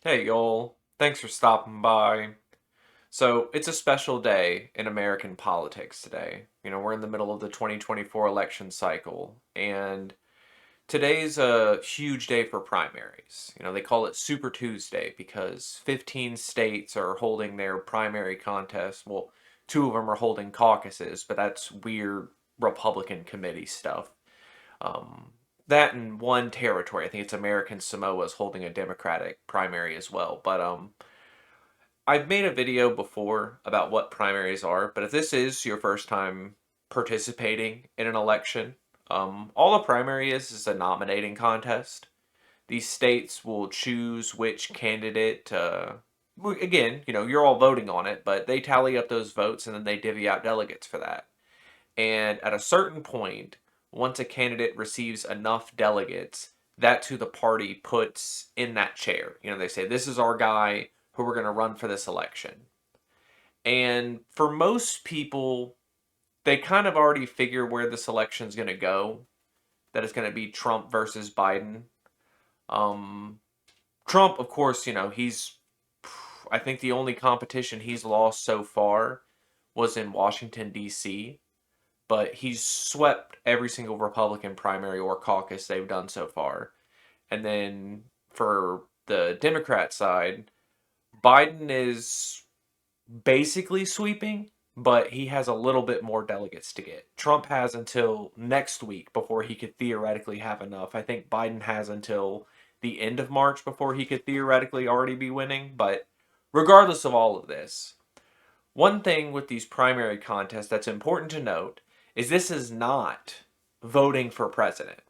Hey y'all, thanks for stopping by. So, it's a special day in American politics today. We're in the middle of the 2024 election cycle, and today's a huge day for primaries. They call it Super Tuesday because 15 states are holding their primary contests. Well, two of them are holding caucuses, but that's weird Republican committee stuff. Um, that and one territory, I think it's American Samoa, is holding a Democratic primary as well. But I've made a video before about what primaries are, but if this is your first time participating in an election, all a primary is a nominating contest. These states will choose which candidate. Again, you're all voting on it, but they tally up those votes and then they divvy out delegates for that. And at a certain point, once a candidate receives enough delegates, that's who the party puts in that chair. They say, this is our guy who we're going to run for this election. And for most people, they kind of already figure where this election is going to go, that it's going to be Trump versus Biden. Um, Trump, of course, I think the only competition he's lost so far was in Washington, D.C., but he's swept every single Republican primary or caucus they've done so far. And then for the Democrat side, Biden is basically sweeping, but he has a little bit more delegates to get. Trump has until next week before he could theoretically have enough. I think Biden has until the end of March before he could theoretically already be winning. But regardless of all of this, one thing with these primary contests that's important to note is this is not voting for president.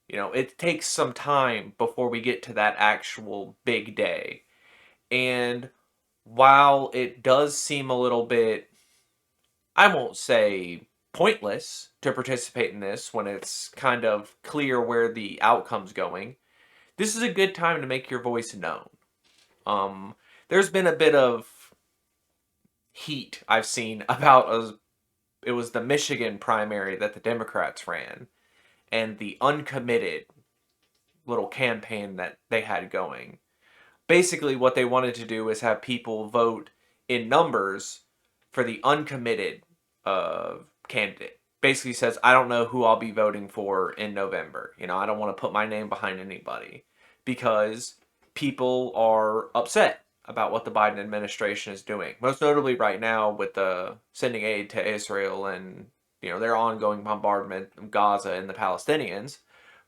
It takes some time before we get to that actual big day. And while it does seem a little bit, I won't say pointless to participate in this when it's kind of clear where the outcome's going, this is a good time to make your voice known. There's been a bit of heat I've seen about it was the Michigan primary that the Democrats ran and the Uncommitted little campaign that they had going. Basically, what they wanted to do is have people vote in numbers for the uncommitted uh, candidate. Basically says, I don't know who I'll be voting for in November. I don't want to put my name behind anybody because people are upset about what the Biden administration is doing. Most notably right now with the sending aid to Israel and their ongoing bombardment of Gaza and the Palestinians.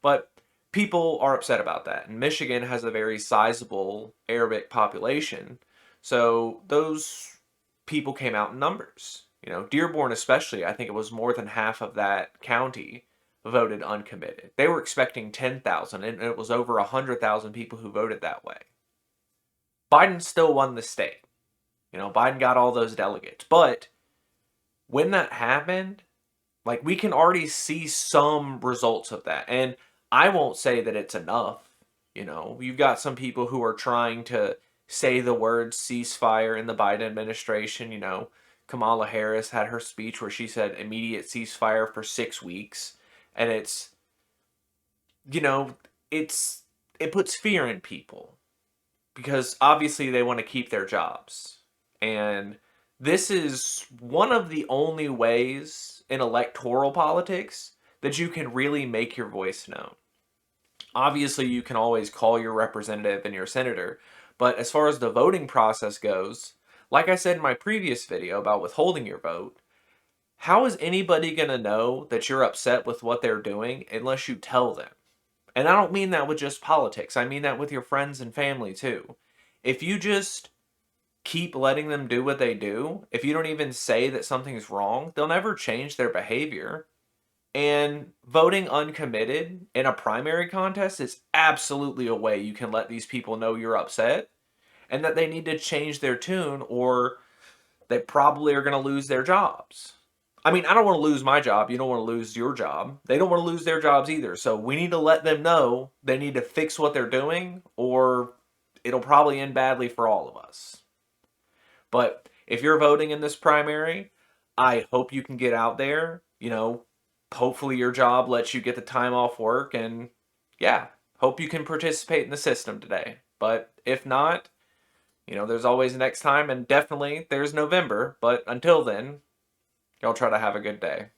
But people are upset about that. And Michigan has a very sizable Arabic population. So those people came out in numbers. Dearborn especially, I think it was more than half of that county voted uncommitted. They were expecting 10,000 and it was over 100,000 people who voted that way. Biden still won the state. Biden got all those delegates. But when that happened, like we can already see some results of that. And I won't say that it's enough. You've got some people who are trying to say the word ceasefire in the Biden administration. Kamala Harris had her speech where she said immediate ceasefire for 6 weeks. And you know, it puts fear in people because obviously they want to keep their jobs. And this is one of the only ways in electoral politics that you can really make your voice known. Obviously, you can always call your representative and your senator, but as far as the voting process goes, like I said in my previous video about withholding your vote, how is anybody going to know that you're upset with what they're doing unless you tell them? And I don't mean that with just politics, I mean that with your friends and family too. If you just keep letting them do what they do, if you don't even say that something's wrong, they'll never change their behavior. And voting uncommitted in a primary contest is absolutely a way you can let these people know you're upset and that they need to change their tune or they probably are going to lose their jobs. I mean, I don't want to lose my job. You don't want to lose your job. They don't want to lose their jobs either. So we need to let them know they need to fix what they're doing or it'll probably end badly for all of us. But if you're voting in this primary, I hope you can get out there. Hopefully your job lets you get the time off work and yeah, hope you can participate in the system today. But if not, There's always next time, and definitely there's November. But until then, y'all try to have a good day.